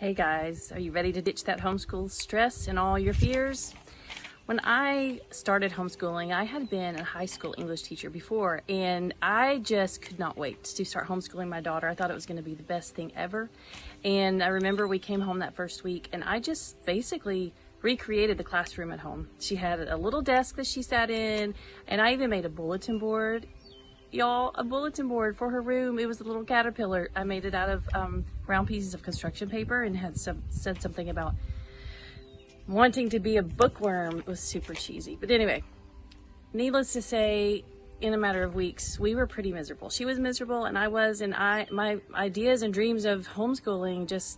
Hey guys, are you ready to ditch that homeschool stress and all your fears? When I started homeschooling, I had been a high school English teacher before, and I just could not wait to start homeschooling my daughter. I thought it was going to be the best thing ever. And I remember we came home that first week, and I just basically recreated the classroom at home. She had a little desk that she sat in, and I even made a bulletin board. Y'all, a bulletin board for her room. It was a little caterpillar. I made it out of round pieces of construction paper and had said something about wanting to be a bookworm. It was super cheesy. But anyway, needless to say, in a matter of weeks, we were pretty miserable. She was miserable and I was, and my ideas and dreams of homeschooling just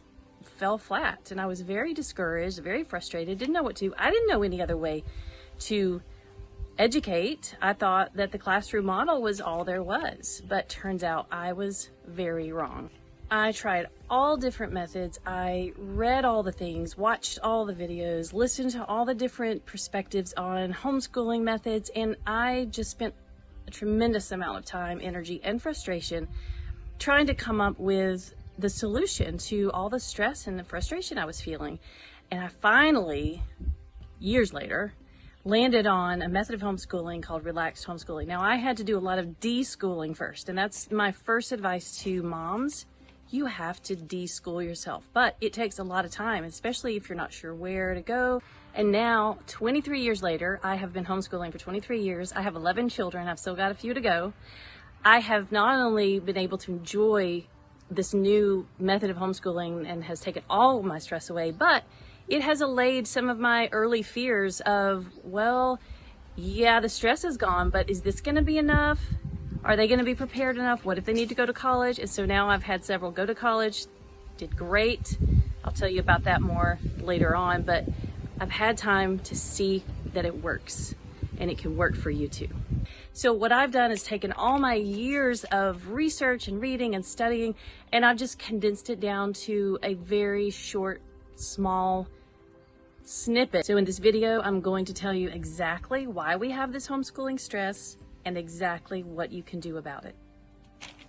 fell flat. And I was very discouraged, very frustrated, didn't know what to. I didn't know any other way to educate. I thought that the classroom model was all there was, but turns out I was very wrong. I tried all different methods. I read all the things, watched all the videos, listened to all the different perspectives on homeschooling methods, and I just spent a tremendous amount of time, energy, and frustration trying to come up with the solution to all the stress and the frustration I was feeling. And I finally, years later, landed on a method of homeschooling called relaxed homeschooling. Now, I had to do a lot of de-schooling first, and that's my first advice to moms. You have to de-school yourself, but it takes a lot of time, especially if you're not sure where to go. And now, 23 years later, I have been homeschooling for 23 years. I have 11 children. I've still got a few to go. I have not only been able to enjoy this new method of homeschooling and has taken all of my stress away, but it has allayed some of my early fears of, well, yeah, the stress is gone, but is this going to be enough? Are they going to be prepared enough? What if they need to go to college? And so now I've had several go to college, did great. I'll tell you about that more later on, but I've had time to see that it works and it can work for you too. So what I've done is taken all my years of research and reading and studying, and I've just condensed it down to a very short, small snippet. So in this video, I'm going to tell you exactly why we have this homeschooling stress and exactly what you can do about it.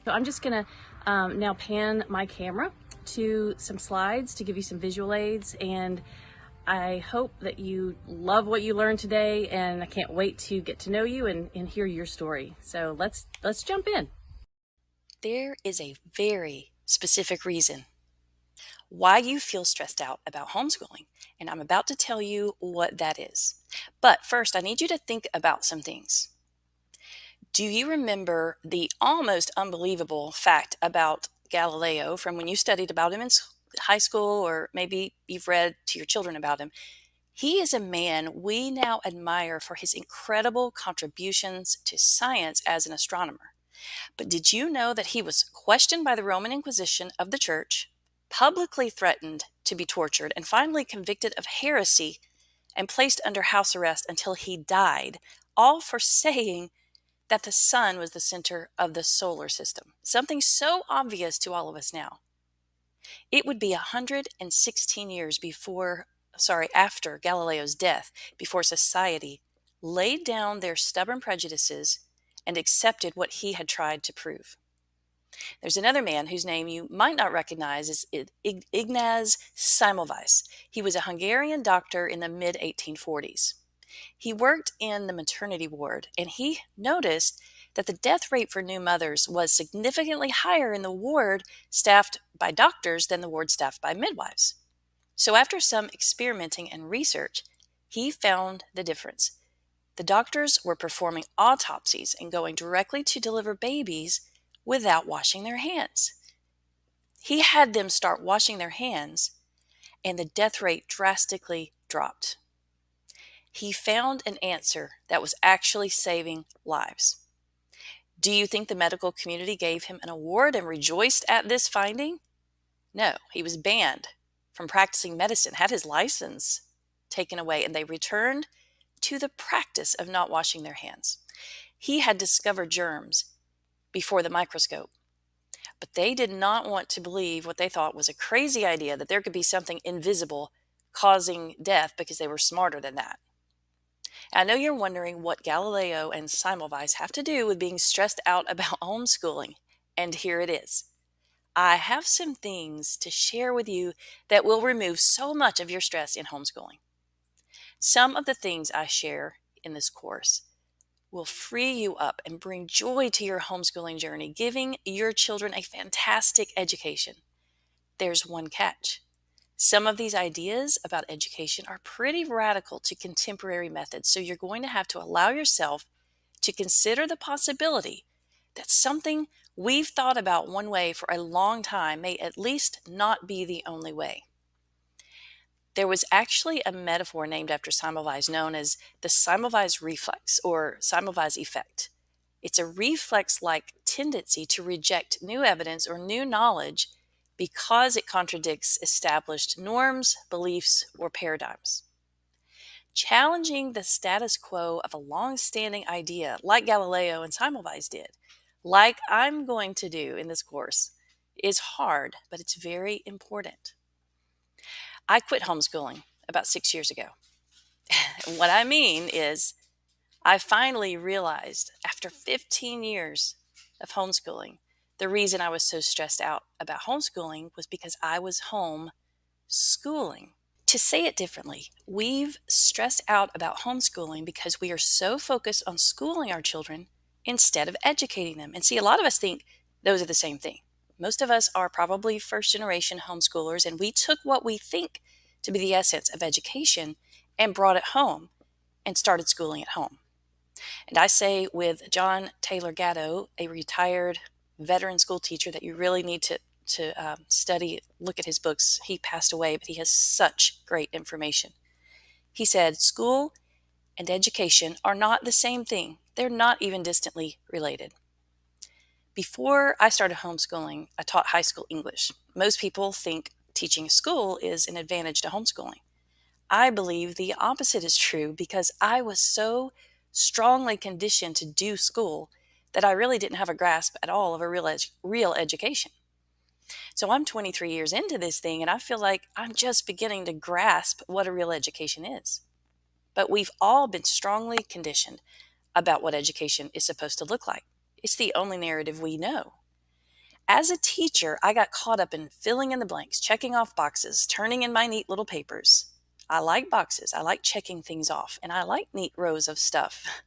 So I'm just gonna now pan my camera to some slides to give you some visual aids, and I hope that you love what you learned today, and I can't wait to get to know you and hear your story. So let's jump in. There is a very specific reason why you feel stressed out about homeschooling, and I'm about to tell you what that is. But first, I need you to think about some things. Do you remember the almost unbelievable fact about Galileo from when you studied about him in high school, or maybe you've read to your children about him? He is a man we now admire for his incredible contributions to science as an astronomer. But did you know that he was questioned by the Roman Inquisition of the Church, publicly threatened to be tortured, and finally convicted of heresy and placed under house arrest until he died, all for saying that the sun was the center of the solar system, something so obvious to all of us now. It would be 116 years after Galileo's death before society laid down their stubborn prejudices and accepted what he had tried to prove. There's another man whose name you might not recognize is Ignaz Semmelweis. He was a Hungarian doctor in the mid-1840s. He worked in the maternity ward, and he noticed that the death rate for new mothers was significantly higher in the ward staffed by doctors than the ward staffed by midwives. So after some experimenting and research, he found the difference. The doctors were performing autopsies and going directly to deliver babies without washing their hands. He had them start washing their hands, and the death rate drastically dropped. He found an answer that was actually saving lives. Do you think the medical community gave him an award and rejoiced at this finding? No, he was banned from practicing medicine, had his license taken away, and they returned to the practice of not washing their hands. He had discovered germs before the microscope, but they did not want to believe what they thought was a crazy idea, that there could be something invisible causing death, because they were smarter than that. I know you're wondering what Galileo and Semmelweis have to do with being stressed out about homeschooling, and here it is. I have some things to share with you that will remove so much of your stress in homeschooling. Some of the things I share in this course will free you up and bring joy to your homeschooling journey, giving your children a fantastic education. There's one catch. Some of these ideas about education are pretty radical to contemporary methods, so you're going to have to allow yourself to consider the possibility that something we've thought about one way for a long time may at least not be the only way. There was actually a metaphor named after Semmelweis known as the Semmelweis reflex or Semmelweis effect. It's a reflex-like tendency to reject new evidence or new knowledge because it contradicts established norms, beliefs, or paradigms. Challenging the status quo of a long-standing idea, like Galileo and Semmelweis did, like I'm going to do in this course, is hard, but it's very important. I quit homeschooling about 6 years ago. What I mean is, I finally realized after 15 years of homeschooling, the reason I was so stressed out about homeschooling was because I was home schooling. To say it differently, we've stressed out about homeschooling because we are so focused on schooling our children instead of educating them. And see, a lot of us think those are the same thing. Most of us are probably first generation homeschoolers, and we took what we think to be the essence of education and brought it home and started schooling at home. And I say with John Taylor Gatto, a retired veteran school teacher that you really need to study, look at his books. He passed away, but he has such great information. He said, school and education are not the same thing. They're not even distantly related. Before I started homeschooling, I taught high school English. Most people think teaching school is an advantage to homeschooling. I believe the opposite is true because I was so strongly conditioned to do school that I really didn't have a grasp at all of a real education. So I'm 23 years into this thing, and I feel like I'm just beginning to grasp what a real education is. But we've all been strongly conditioned about what education is supposed to look like. It's the only narrative we know. As a teacher, I got caught up in filling in the blanks, checking off boxes, turning in my neat little papers. I like boxes. I like checking things off, and I like neat rows of stuff.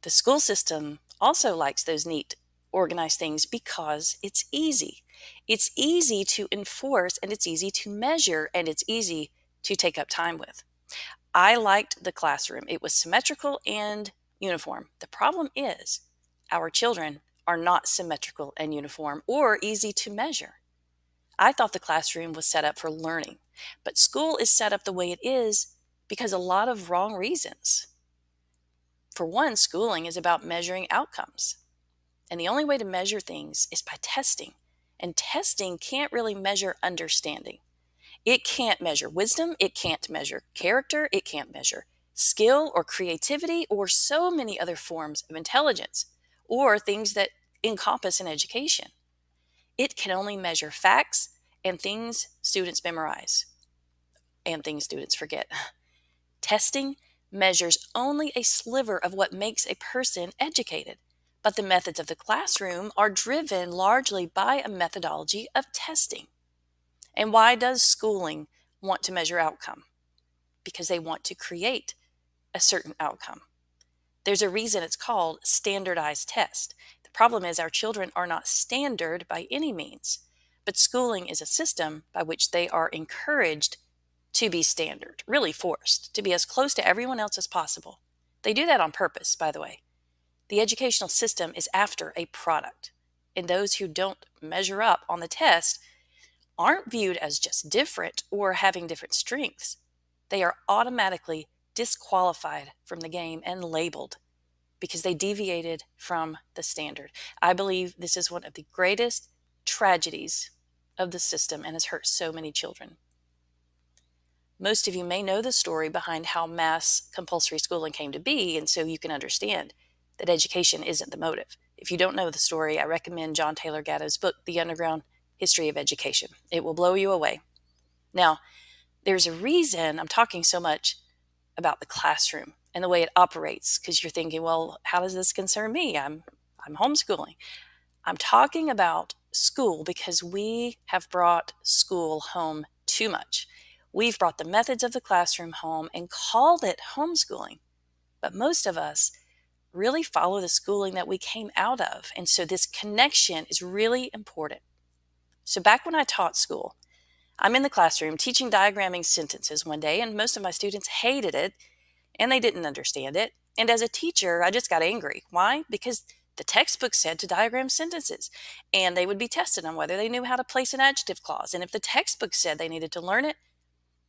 The school system also likes those neat, organized things because it's easy. It's easy to enforce, and it's easy to measure, and it's easy to take up time with. I liked the classroom. It was symmetrical and uniform. The problem is our children are not symmetrical and uniform or easy to measure. I thought the classroom was set up for learning, but school is set up the way it is because a lot of wrong reasons. For one, schooling is about measuring outcomes. And the only way to measure things is by testing. And testing can't really measure understanding. It can't measure wisdom. It can't measure character. It can't measure skill or creativity or so many other forms of intelligence or things that encompass an education. It can only measure facts and things students memorize and things students forget. Testing measures only a sliver of what makes a person educated, but the methods of the classroom are driven largely by a methodology of testing. And why does schooling want to measure outcome? Because they want to create a certain outcome. There's a reason it's called standardized test. The problem is our children are not standard by any means, but schooling is a system by which they are encouraged to be standard, really forced, to be as close to everyone else as possible. They do that on purpose, by the way. The educational system is after a product, and those who don't measure up on the test aren't viewed as just different or having different strengths. They are automatically disqualified from the game and labeled because they deviated from the standard. I believe this is one of the greatest tragedies of the system and has hurt so many children. Most of you may know the story behind how mass compulsory schooling came to be, and so you can understand that education isn't the motive. If you don't know the story, I recommend John Taylor Gatto's book, The Underground History of Education. It will blow you away. Now, there's a reason I'm talking so much about the classroom and the way it operates, because you're thinking, well, how does this concern me? I'm homeschooling. I'm talking about school because we have brought school home too much. We've brought the methods of the classroom home and called it homeschooling. But most of us really follow the schooling that we came out of. And so this connection is really important. So back when I taught school, I'm in the classroom teaching diagramming sentences one day, and most of my students hated it and they didn't understand it. And as a teacher, I just got angry. Why? Because the textbook said to diagram sentences, and they would be tested on whether they knew how to place an adjective clause. And if the textbook said they needed to learn it,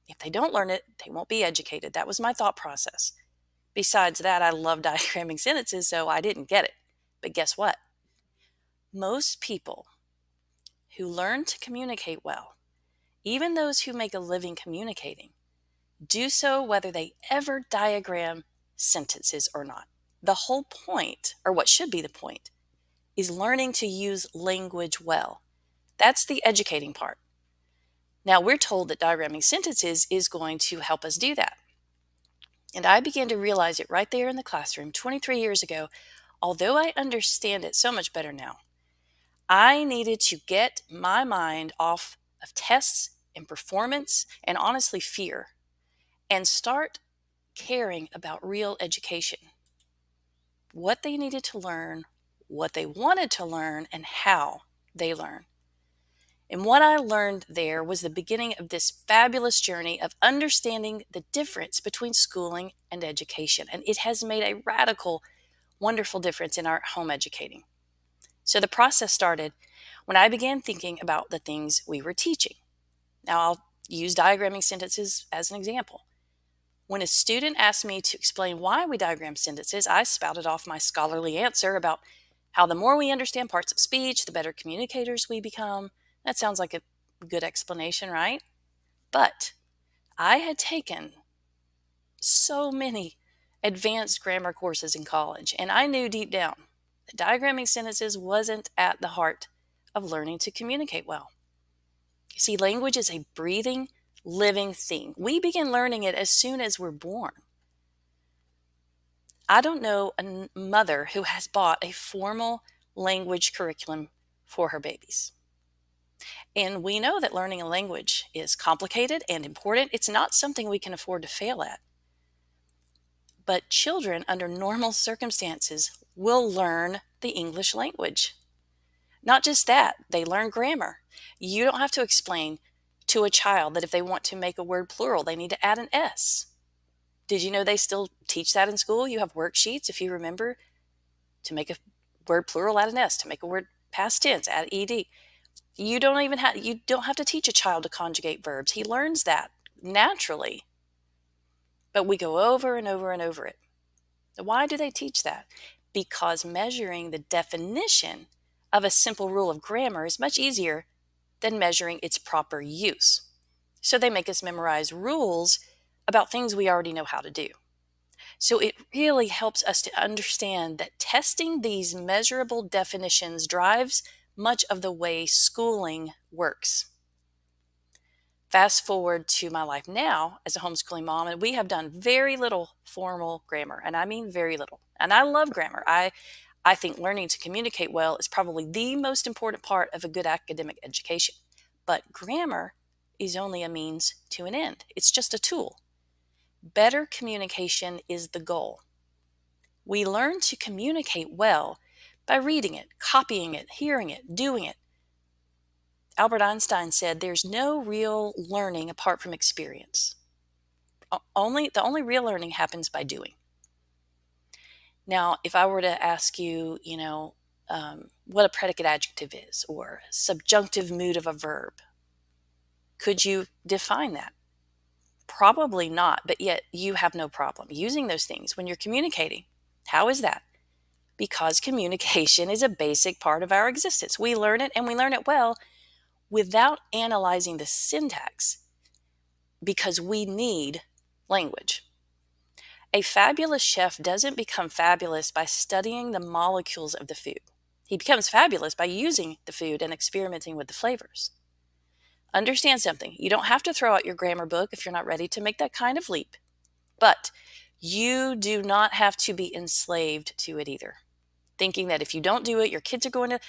if they don't learn it, they won't be educated. That was my thought process. Besides that, I love diagramming sentences, so I didn't get it. But guess what? Most people who learn to communicate well, even those who make a living communicating, do so whether they ever diagram sentences or not. The whole point, or what should be the point, is learning to use language well. That's the educating part. Now, we're told that diagramming sentences is going to help us do that. And I began to realize it right there in the classroom 23 years ago, although I understand it so much better now. I needed to get my mind off of tests and performance and honestly fear and start caring about real education. What they needed to learn, what they wanted to learn, and how they learn. And what I learned there was the beginning of this fabulous journey of understanding the difference between schooling and education. And it has made a radical, wonderful difference in our home educating. So the process started when I began thinking about the things we were teaching. Now I'll use diagramming sentences as an example. When a student asked me to explain why we diagram sentences, I spouted off my scholarly answer about how the more we understand parts of speech, the better communicators we become. That sounds like a good explanation, right? But I had taken so many advanced grammar courses in college, and I knew deep down that diagramming sentences wasn't at the heart of learning to communicate well. You see, language is a breathing, living thing. We begin learning it as soon as we're born. I don't know a mother who has bought a formal language curriculum for her babies. And we know that learning a language is complicated and important. It's not something we can afford to fail at. But children under normal circumstances will learn the English language. Not just that, they learn grammar. You don't have to explain to a child that if they want to make a word plural, they need to add an S. Did you know they still teach that in school? You have worksheets, if you remember, to make a word plural, add an S. To make a word past tense, add ed. You don't have to teach a child to conjugate verbs. He learns that naturally. But we go over and over and over it. Why do they teach that? Because measuring the definition of a simple rule of grammar is much easier than measuring its proper use. So they make us memorize rules about things we already know how to do. So it really helps us to understand that testing these measurable definitions drives much of the way schooling works. Fast forward to my life now as a homeschooling mom, and we have done very little formal grammar, and I mean very little. And I love grammar. I think learning to communicate well is probably the most important part of a good academic education. But grammar is only a means to an end. It's just a tool. Better communication is the goal. We learn to communicate well by reading it, copying it, hearing it, doing it. Albert Einstein said there's no real learning apart from experience. The only real learning happens by doing. Now, if I were to ask you, what a predicate adjective is or subjunctive mood of a verb, could you define that? Probably not, but yet you have no problem using those things when you're communicating. How is that? Because communication is a basic part of our existence. We learn it, and we learn it well without analyzing the syntax because we need language. A fabulous chef doesn't become fabulous by studying the molecules of the food. He becomes fabulous by using the food and experimenting with the flavors. Understand something. You don't have to throw out your grammar book if you're not ready to make that kind of leap. But you do not have to be enslaved to it either. Thinking that if you don't do it, your kids are going to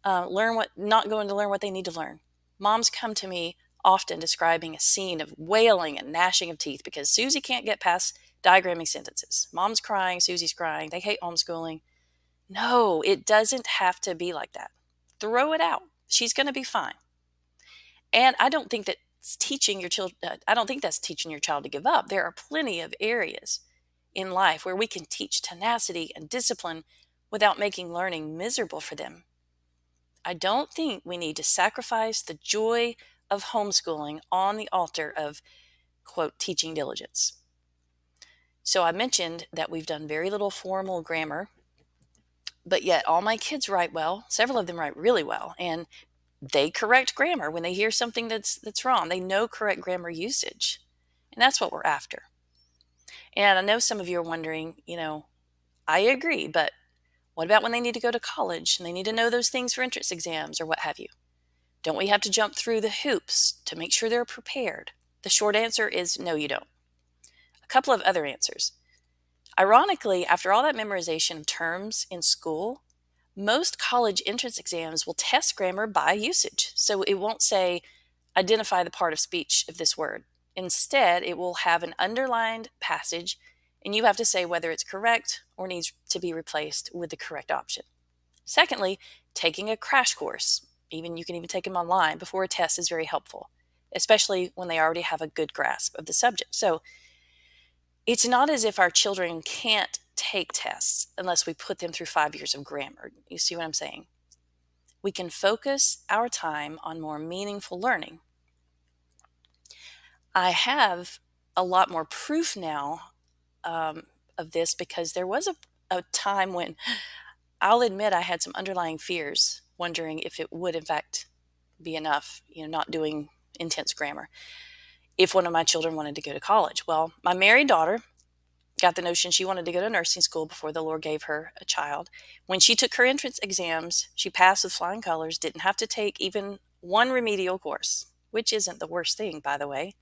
not going to learn what they need to learn. Moms come to me often describing a scene of wailing and gnashing of teeth because Susie can't get past diagramming sentences. Mom's crying, Susie's crying, they hate homeschooling. No, it doesn't have to be like that. Throw it out. She's going to be fine. And I don't think that's teaching your child. I don't think that's teaching your child to give up. There are plenty of areas in life where we can teach tenacity and discipline without making learning miserable for them. I don't think we need to sacrifice the joy of homeschooling on the altar of, quote, teaching diligence. So I mentioned that we've done very little formal grammar, but yet all my kids write well. Several of them write really well, and they correct grammar when they hear something that's wrong. They know correct grammar usage, and that's what we're after. And I know some of you are wondering, I agree, but what about when they need to go to college and they need to know those things for entrance exams or what have you? Don't we have to jump through the hoops to make sure they're prepared? The short answer is no, you don't. A couple of other answers. Ironically, after all that memorization of terms in school, most college entrance exams will test grammar by usage. So it won't say, identify the part of speech of this word. Instead, it will have an underlined passage, and you have to say whether it's correct or needs to be replaced with the correct option. Secondly, taking a crash course, you can even take them online before a test, is very helpful, especially when they already have a good grasp of the subject. So it's not as if our children can't take tests unless we put them through 5 years of grammar. You see what I'm saying? We can focus our time on more meaningful learning. I have a lot more proof now of this because there was a time when I'll admit I had some underlying fears, wondering if it would in fact be enough, not doing intense grammar, if one of my children wanted to go to college. Well, my married daughter got the notion she wanted to go to nursing school before the Lord gave her a child. When she took her entrance exams, she passed with flying colors, didn't have to take even one remedial course, which isn't the worst thing, by the way.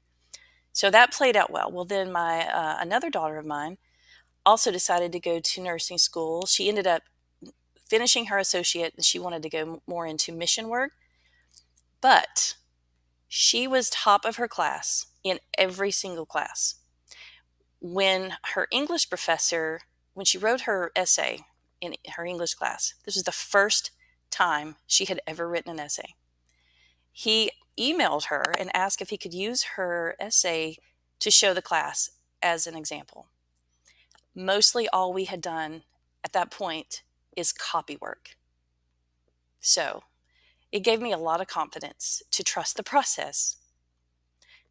So that played out well. Well, then another daughter of mine also decided to go to nursing school. She ended up finishing her associate, and she wanted to go more into mission work. But she was top of her class in every single class. When her English professor, when she wrote her essay in her English class, this was the first time she had ever written an essay. He emailed her and asked if he could use her essay to show the class as an example. Mostly all we had done at that point is copy work. So it gave me a lot of confidence to trust the process.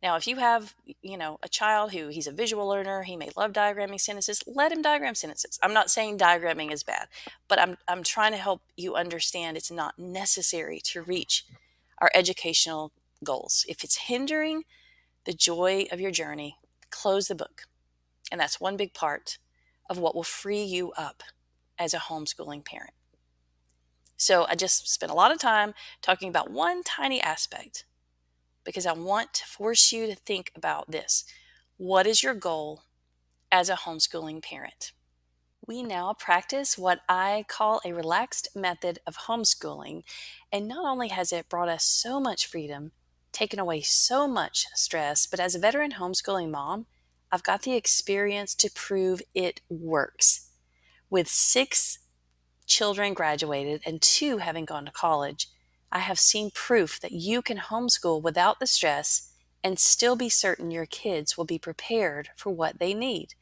Now, if you have, a child who he's a visual learner, he may love diagramming sentences, let him diagram sentences. I'm not saying diagramming is bad, but I'm trying to help you understand it's not necessary to reach our educational goals. If it's hindering the joy of your journey, close the book. And that's one big part of what will free you up as a homeschooling parent. So I just spent a lot of time talking about one tiny aspect because I want to force you to think about this. What is your goal as a homeschooling parent? We now practice what I call a relaxed method of homeschooling, and not only has it brought us so much freedom, taken away so much stress, but as a veteran homeschooling mom, I've got the experience to prove it works. With 6 children graduated and 2 having gone to college, I have seen proof that you can homeschool without the stress and still be certain your kids will be prepared for what they need.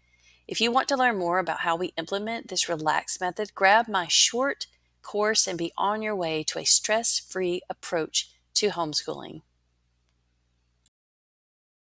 If you want to learn more about how we implement this relaxed method, grab my short course and be on your way to a stress-free approach to homeschooling.